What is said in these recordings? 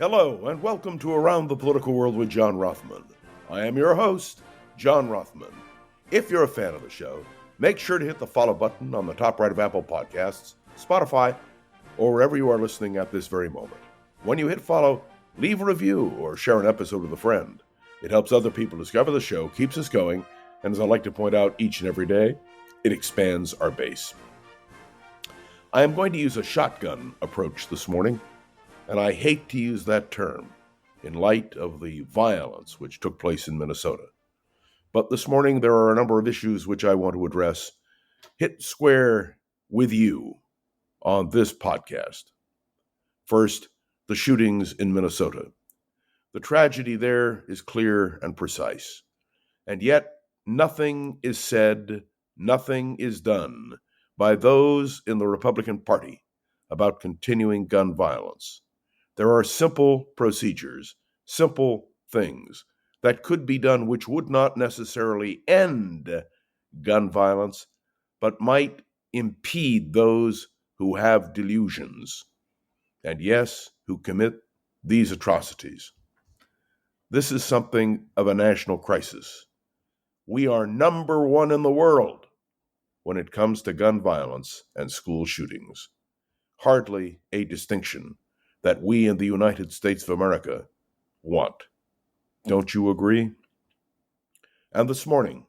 Hello, and welcome to Around the Political World with John Rothman. I am your host, John Rothman. If you're a fan of the show, make sure to hit the follow button on the top right of Apple Podcasts, Spotify, or wherever you are listening at this very moment. When you hit follow, leave a review or share an episode with a friend. It helps other people discover the show, keeps us going, and as I like to point out each and every day, it expands our base. I am going to use a shotgun approach this morning, and I hate to use that term in light of the violence which took place in Minnesota. But this morning there are a number of issues which I want to address, hit square with you on this podcast. First, the shootings in Minnesota. The tragedy there is clear and precise, and yet nothing is said, nothing is done by those in the Republican Party about continuing gun violence. There are simple procedures, simple things that could be done which would not necessarily end gun violence, but might impede those who have delusions, and yes, who commit these atrocities. This is something of a national crisis. We are number one in the world when it comes to gun violence and school shootings. Hardly a distinction that we in the United States of America want. Don't you agree? And this morning,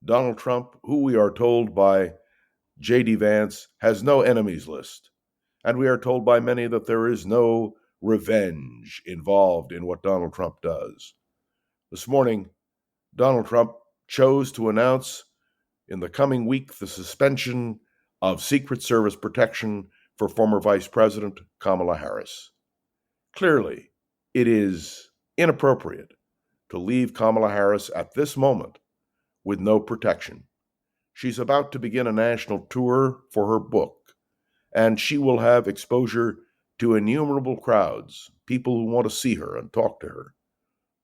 Donald Trump, who we are told by J.D. Vance has no enemies list, and we are told by many that there is no revenge involved in what Donald Trump does. This morning, Donald Trump chose to announce in the coming week the suspension of Secret Service protection for former Vice President Kamala Harris. Clearly, it is inappropriate to leave Kamala Harris at this moment with no protection. She's about to begin a national tour for her book, and she will have exposure to innumerable crowds, people who want to see her and talk to her.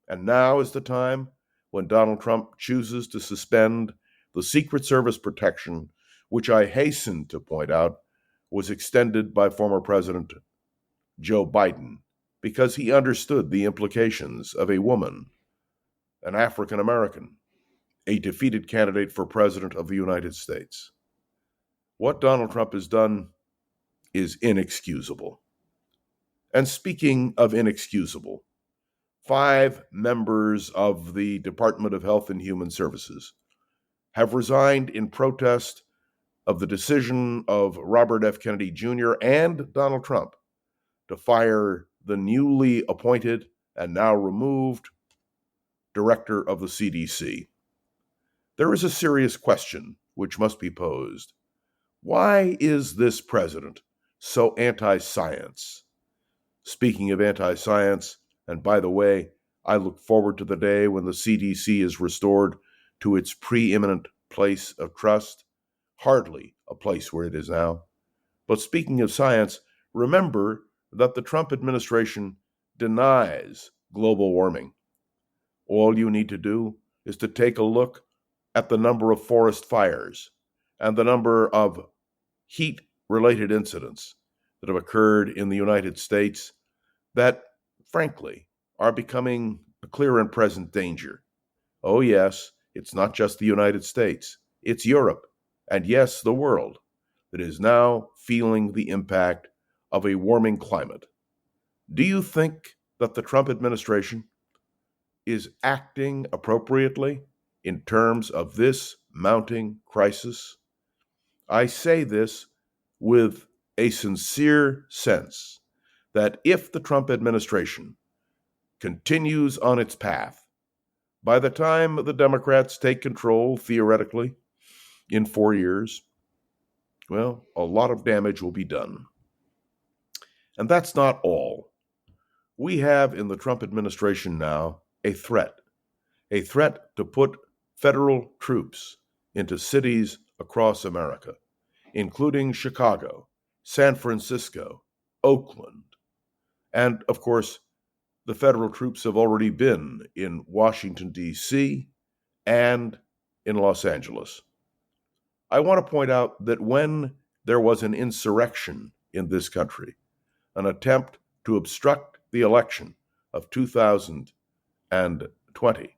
And now is the time when Donald Trump chooses to suspend the Secret Service protection, which I hasten to point out was extended by former President Joe Biden, because he understood the implications of a woman, an African American, a defeated candidate for President of the United States. What Donald Trump has done is inexcusable. And speaking of inexcusable, 5 members of the Department of Health and Human Services have resigned in protest of the decision of Robert F. Kennedy Jr. and Donald Trump to fire the newly appointed and now removed director of the CDC. There is a serious question which must be posed. Why is this president so anti-science? Speaking of anti-science, and by the way, I look forward to the day when the CDC is restored to its preeminent place of trust, hardly a place where it is now. But speaking of science, remember that the Trump administration denies global warming. All you need to do is to take a look at the number of forest fires and the number of heat-related incidents that have occurred in the United States that, frankly, are becoming a clear and present danger. Oh yes, it's not just the United States, it's Europe, and yes, the world, that is now feeling the impact of a warming climate. Do you think that the Trump administration is acting appropriately in terms of this mounting crisis? I say this with a sincere sense that if the Trump administration continues on its path, by the time the Democrats take control, theoretically, in 4 years, well, a lot of damage will be done. And that's not all. We have in the Trump administration now a threat to put federal troops into cities across America, including Chicago, San Francisco, Oakland, and, of course, the federal troops have already been in Washington, D.C., and in Los Angeles. I want to point out that when there was an insurrection in this country, an attempt to obstruct the election of 2020,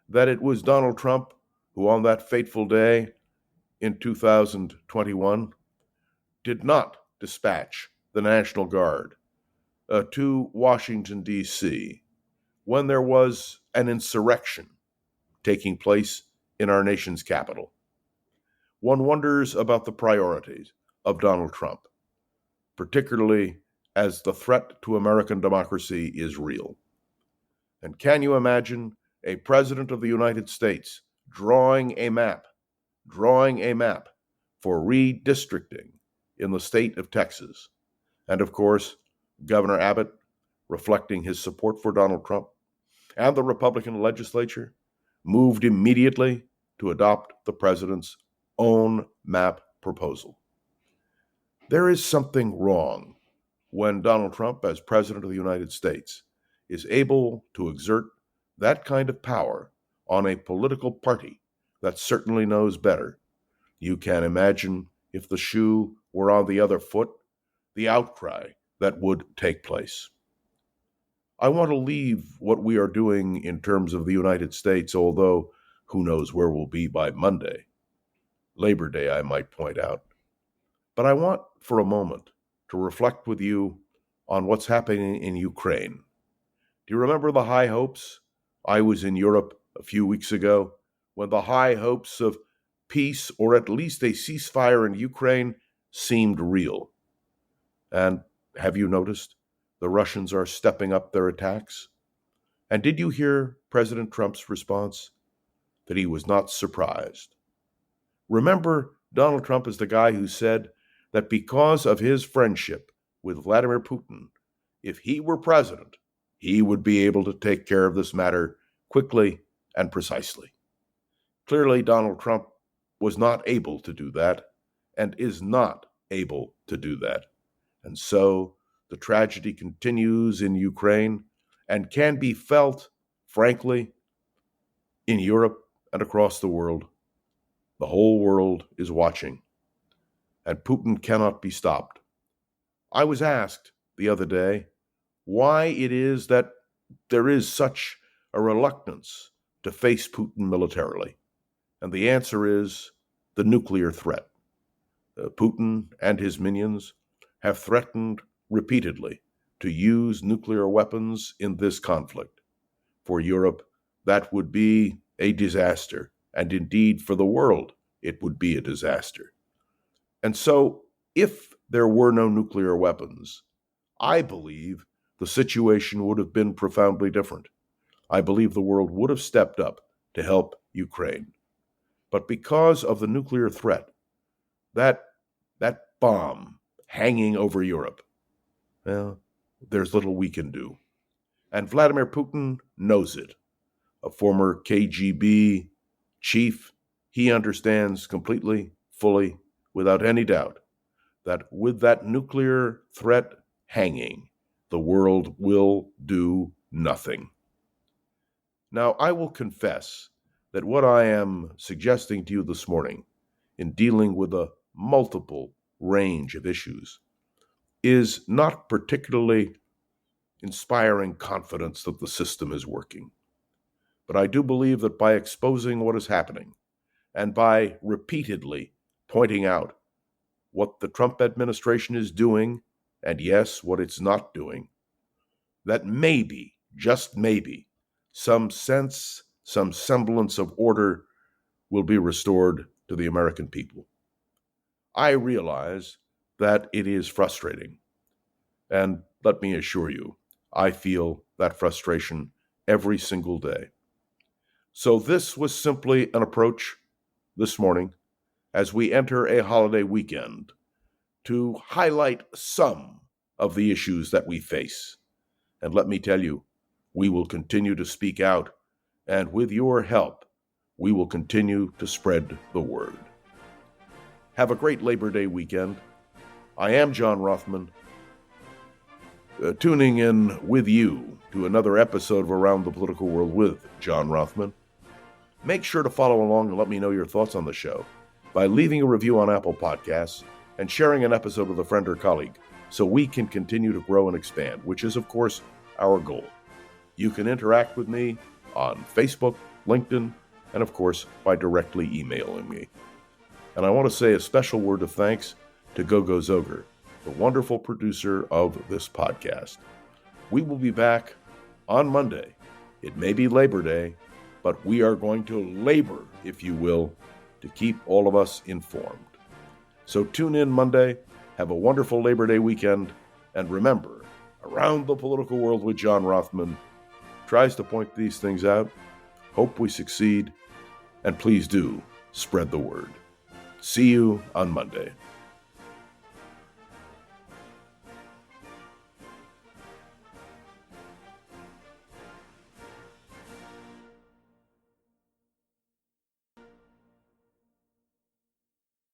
that it was Donald Trump who on that fateful day in 2021 did not dispatch the National Guard to Washington, D.C., when there was an insurrection taking place in our nation's capital. One wonders about the priorities of Donald Trump, particularly as the threat to American democracy is real. And can you imagine a president of the United States drawing a map for redistricting in the state of Texas? And of course, Governor Abbott reflecting his support for Donald Trump, and the Republican legislature moved immediately to adopt the president's own map proposal. There is something wrong when Donald Trump, as President of the United States, is able to exert that kind of power on a political party that certainly knows better. You can imagine if the shoe were on the other foot, the outcry that would take place. I want to leave what we are doing in terms of the United States, although who knows where we'll be by Monday. Labor Day, I might point out. But I want, for a moment, to reflect with you on what's happening in Ukraine. Do you remember the high hopes? I was in Europe a few weeks ago when the high hopes of peace, or at least a ceasefire in Ukraine, seemed real. And have you noticed? The Russians are stepping up their attacks. And did you hear President Trump's response? That he was not surprised. Remember, Donald Trump is the guy who said that because of his friendship with Vladimir Putin, if he were president, he would be able to take care of this matter quickly and precisely. Clearly, Donald Trump was not able to do that and is not able to do that. And so the tragedy continues in Ukraine and can be felt, frankly, in Europe and across the world. The whole world is watching, and Putin cannot be stopped. I was asked the other day why it is that there is such a reluctance to face Putin militarily. And the answer is the nuclear threat. Putin and his minions have threatened repeatedly to use nuclear weapons in this conflict. For Europe, that would be a disaster, and indeed for the world, it would be a disaster. And so, if there were no nuclear weapons, I believe the situation would have been profoundly different. I believe the world would have stepped up to help Ukraine. But because of the nuclear threat, that bomb hanging over Europe, well, there's little we can do. And Vladimir Putin knows it. A former KGB chief, he understands completely, fully, without any doubt, that with that nuclear threat hanging, the world will do nothing. Now, I will confess that what I am suggesting to you this morning in dealing with a multiple range of issues is not particularly inspiring confidence that the system is working. But I do believe that by exposing what is happening and by repeatedly pointing out what the Trump administration is doing, and yes, what it's not doing, that maybe, just maybe, some semblance of order will be restored to the American people. I realize that it is frustrating. And let me assure you, I feel that frustration every single day. So this was simply an approach this morning as we enter a holiday weekend to highlight some of the issues that we face. And let me tell you, we will continue to speak out, and with your help, we will continue to spread the word. Have a great Labor Day weekend. I am John Rothman, tuning in with you to another episode of Around the Political World with John Rothman. Make sure to follow along and let me know your thoughts on the show by leaving a review on Apple Podcasts and sharing an episode with a friend or colleague so we can continue to grow and expand, which is, of course, our goal. You can interact with me on Facebook, LinkedIn, and of course by directly emailing me. And I want to say a special word of thanks to Gogo Zoger, the wonderful producer of this podcast. We will be back on Monday. It may be Labor Day, but we are going to labor, if you will, to keep all of us informed. So tune in Monday, have a wonderful Labor Day weekend, and remember, Around the Political World with John Rothman tries to point these things out. Hope we succeed, and please do spread the word. See you on Monday.